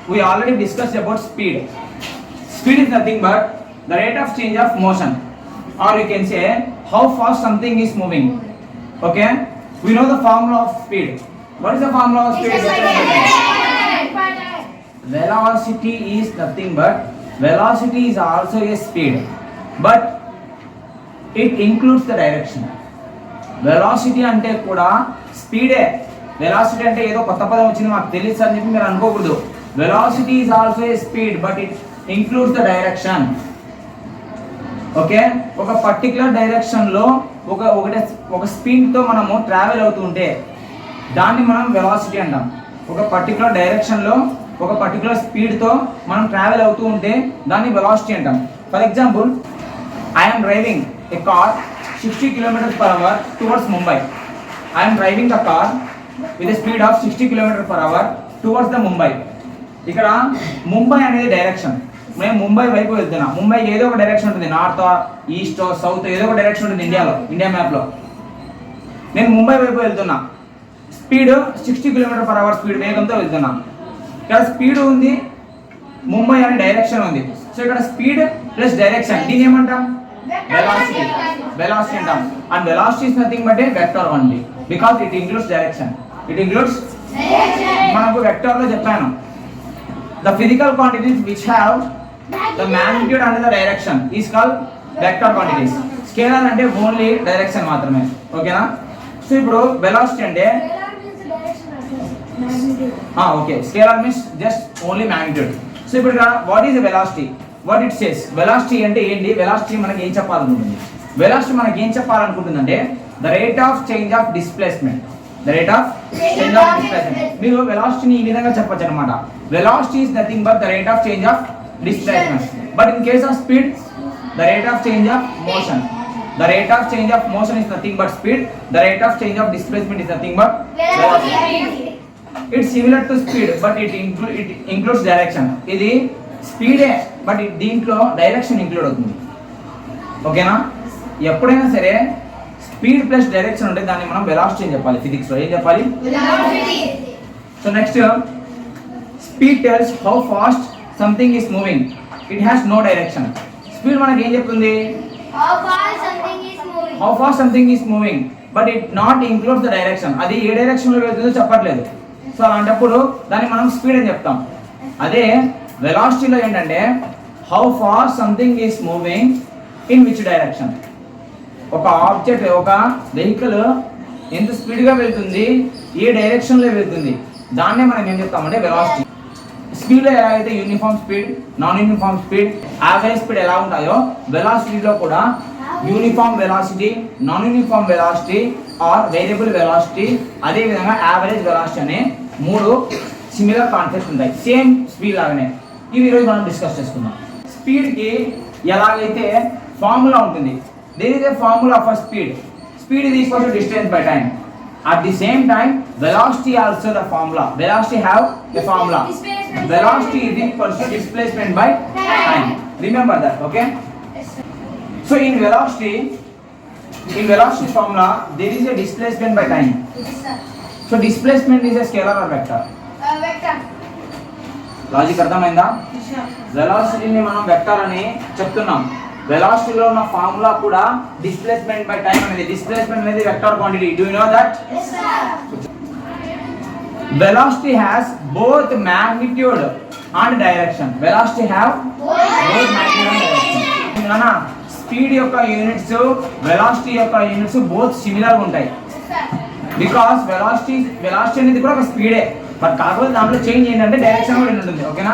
we already discussed about speed. Speed is nothing but the rate of change of motion, or you can say how fast something is moving. Okay, we know the formula of speed. What is the formula of speed? Velocity is nothing but velocity is also a speed, but it includes the direction. Velocity అంటే కూడా స్పీడే. Velocity అంటే ఏదో కొత్త పదం వచ్చింది మాకు తెలుసు అని చెప్పి మీరు అనుకోకూడదు. Velocity is also a speed, but it includes the direction. Okay, ఒక పర్టికులర్ డైరెక్షన్లో ఒక స్పీడ్తో మనము ట్రావెల్ అవుతూ ఉంటే దాన్ని మనం వెలాసిటీ అంటాం. ఒక పర్టికులర్ డైరెక్షన్లో ఒక పర్టికులర్ స్పీడ్తో మనం ట్రావెల్ అవుతూ ఉంటే దాన్ని వెలాసిటీ అంటాం. For example, I'm driving A car 60 km/h towards Mumbai. I am driving the car with a speed of 60 km/h towards the Mumbai. ఇక్కడ ముంబై అనేది డైరెక్షన్. మేము ముంబై వైపు వెళ్తున్నాం. ముంబైకి ఏదో ఒక డైరెక్షన్ ఉంటుంది, నార్త్, ఈస్ట్, సౌత్, ఏదో ఒక డైరెక్షన్ ఉంటుంది ఇండియా మ్యాప్లో. నేను ముంబై వైపు వెళ్తున్నా. స్పీడ్ 60 km/h స్పీడ్ వేగంతో వెళ్తున్నా. ఇక్కడ స్పీడ్ ఉంది, ముంబై అనే డైరెక్షన్ ఉంది. సో ఇక్కడ స్పీడ్ ప్లస్ డైరెక్షన్, దీని ఏమంటాం? velocity అంటాం. and velocity is nothing but a vector only because it includes direction. మనకు వెక్టర్ లో చెప్పాను, the physical quantities which have the magnitude and the direction is called vector quantities. Scalar అంటే only direction మాత్రమే. ఓకేనా? So ఇప్పుడు velocity అంటే okay, scalar means just only magnitude. So ఇప్పుడు what is velocity? What it says? Velocity అంటే ఏంటి? Velocity మనకి ఏం చెప్పాలనుకుంటుంది? వెలాసిటీ మనకి ఏం చెప్పాలనుకుంటుందంటే the rate of change of displacement. The rate of change of displacement. మీరు వెలాసిటీని ఈ విధంగా చెప్పొచ్చు అనమాట. Velocity is nothing but the rate of change of displacement. But in case of speed, the rate of change of motion. The rate of change of motion is nothing but speed. The rate of change of displacement is nothing but velocity. It's similar to speed, but it includes direction. ఇది స్పీడే, but దీంట్లో direction include అవుతుంది. ఓకేనా? ఎప్పుడైనా సరే speed plus direction ఉంటే దాన్ని మనం velocity అని చెప్పాలి. ఫిజిక్స్లో ఏం చెప్పాలి? So next, speed tells how fast something is moving. It has no direction. Speed మనకి ఏం చెప్తుంది? How fast something is moving, but it not includes the direction. అది ఏ డైరెక్షన్ లో వెళ్తుందో చెప్పట్లేదు. సో అలాంటప్పుడు దాన్ని మనం స్పీడ్ అని చెప్తాం. అదే వెలాసిటీలో ఏంటంటే how fast something is moving in which direction. ఒక ఆబ్జెక్ట్, ఒక వెహికల్ ఎంత స్పీడ్గా వెళ్తుంది, ఏ డైరెక్షన్లో వెళ్తుంది, దాన్నే మనం ఏం చెప్తామంటే వెలాసిటీ. స్పీడ్లో ఎలా అయితే uniform speed, non uniform speed, average speed ఎలా ఉంటాయో వెలాసిటీలో కూడా uniform velocity, non uniform velocity or variable velocity, అదేవిధంగా యావరేజ్ వెలాసిటీ అనే 3 సిమిలర్ కాన్సెప్ట్స్ ఉంటాయి, సేమ్ స్పీడ్ లాగానే. ఇవి ఈరోజు మనం డిస్కస్ చేసుకుందాం. స్పీడ్కి ఎలాగైతే ఫార్ములా ఉంటుంది, there is a formula for speed. Speed is equal to distance by time. At the same time, velocity also the formula. Velocity have a formula. Velocity is equal to displacement by time. Remember that, okay? So in velocity formula, there is a displacement by time. So displacement is a scalar or vector? Vector. Logic అర్థమైందా? వెలాసిటీని మనం vector అని చెప్తున్నాం. వెలాసిటీలో ఉన్న formula కూడా displacement by time అనేది. Displacement అనేది vector quantity. Do you know that? Yes sir. Velocity has both magnitude and direction. Velocity have both magnitude and direction. నానా speed యొక్క యూనిట్స్, వెలాసిటీ యొక్క యూనిట్స్ బోత్ సిమిలర్ గా ఉంటాయి. Because velocity అనేది కూడా ఒక స్పీడే, బట్ కాకపోతే దాంట్లో చేంజ్ ఏంటంటే డైరెక్షన్ కూడా ఉంటుంది. ఓకేనా?